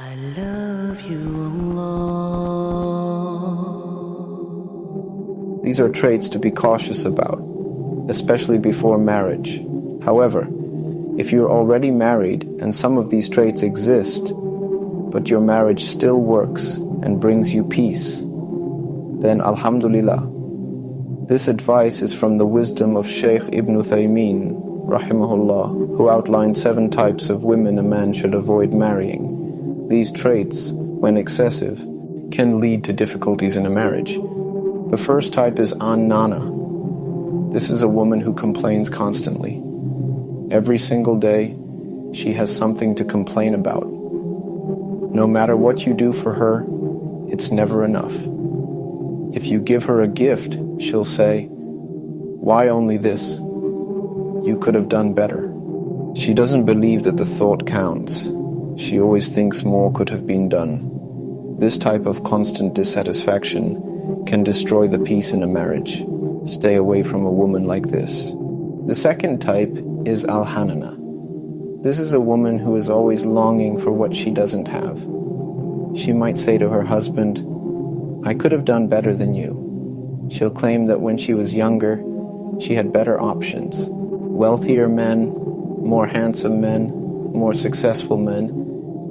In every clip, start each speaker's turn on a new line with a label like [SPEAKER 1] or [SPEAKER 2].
[SPEAKER 1] I love you, Allah.
[SPEAKER 2] These are traits to be cautious about, especially before marriage. However, if you're already married and some of these traits exist, but your marriage still works and brings you peace, then Alhamdulillah. This advice is from the wisdom of Shaykh Ibn Uthaymeen, Rahimahullah, who outlined 7 types of women a man should avoid marrying. These traits, when excessive, can lead to difficulties in a marriage. The first type is An-Nana. This is a woman who complains constantly. Every single day, she has something to complain about. No matter what you do for her, it's never enough. If you give her a gift, she'll say, "Why only this? You could have done better." She doesn't believe that the thought counts. She always thinks more could have been done. This type of constant dissatisfaction can destroy the peace in a marriage. Stay away from a woman like this. The second type is Al-Hanana. This is a woman who is always longing for what she doesn't have. She might say to her husband, "I could have done better than you." She'll claim that when she was younger, she had better options. Wealthier men, more handsome men, more successful men,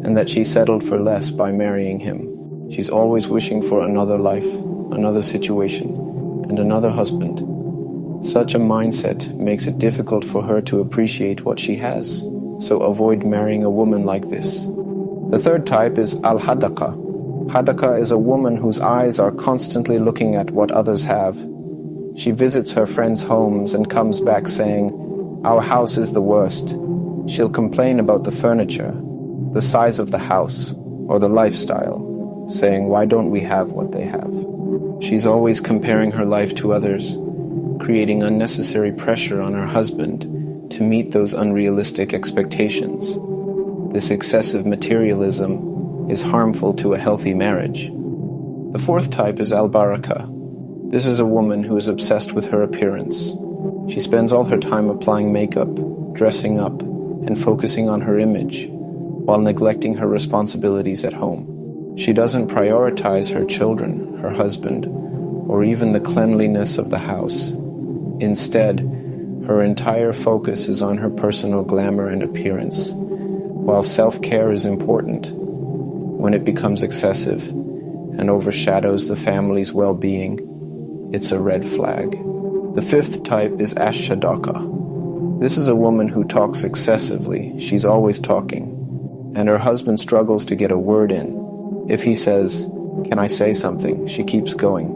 [SPEAKER 2] and that she settled for less by marrying him. She's always wishing for another life, another situation, and another husband. Such a mindset makes it difficult for her to appreciate what she has, so avoid marrying a woman like this. The third type is Al-Hadaka. Hadaka is a woman whose eyes are constantly looking at what others have. She visits her friends' homes and comes back saying, "Our house is the worst." She'll complain about the furniture, the size of the house, or the lifestyle, saying, "Why don't we have what they have?" She's always comparing her life to others, creating unnecessary pressure on her husband to meet those unrealistic expectations. This excessive materialism is harmful to a healthy marriage. The fourth type is Al-Baraka. This is a woman who is obsessed with her appearance. She spends all her time applying makeup, dressing up, and focusing on her image, while neglecting her responsibilities at home. She doesn't prioritize her children, her husband, or even the cleanliness of the house. Instead, her entire focus is on her personal glamour and appearance. While self-care is important, when it becomes excessive and overshadows the family's well-being, it's a red flag. The fifth type is Ash-Shadaka. This is a woman who talks excessively. She's always talking, and her husband struggles to get a word in. If he says, "Can I say something?" she keeps going.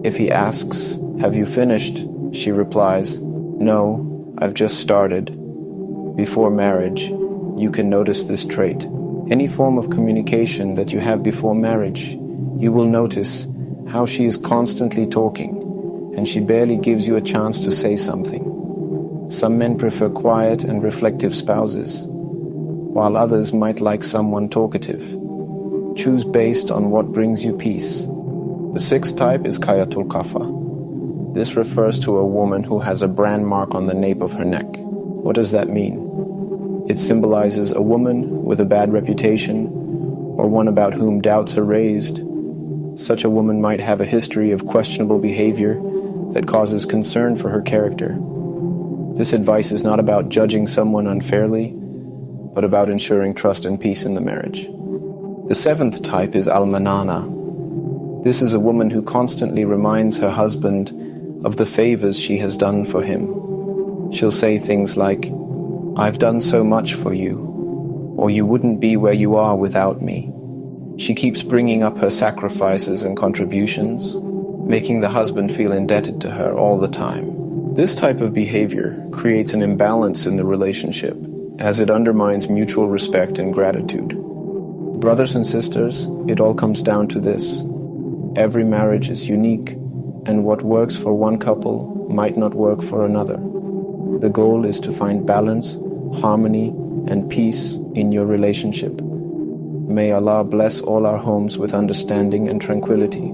[SPEAKER 2] If he asks, "Have you finished?" she replies, "No, I've just started." Before marriage, you can notice this trait. Any form of communication that you have before marriage, you will notice how she is constantly talking, and she barely gives you a chance to say something. Some men prefer quiet and reflective spouses, while others might like someone talkative. Choose based on what brings you peace. The sixth type is Kayatul Kafa. This refers to a woman who has a brand mark on the nape of her neck. What does that mean? It symbolizes a woman with a bad reputation, or one about whom doubts are raised. Such a woman might have a history of questionable behavior that causes concern for her character. This advice is not about judging someone unfairly, but about ensuring trust and peace in the marriage. The seventh type is Al-Manana. This is a woman who constantly reminds her husband of the favors she has done for him. She'll say things like, "I've done so much for you," or "You wouldn't be where you are without me." She keeps bringing up her sacrifices and contributions, making the husband feel indebted to her all the time. This type of behavior creates an imbalance in the relationship, as it undermines mutual respect and gratitude. Brothers and sisters, it all comes down to this. Every marriage is unique, and what works for one couple might not work for another. The goal is to find balance, harmony, and peace in your relationship. May Allah bless all our homes with understanding and tranquility.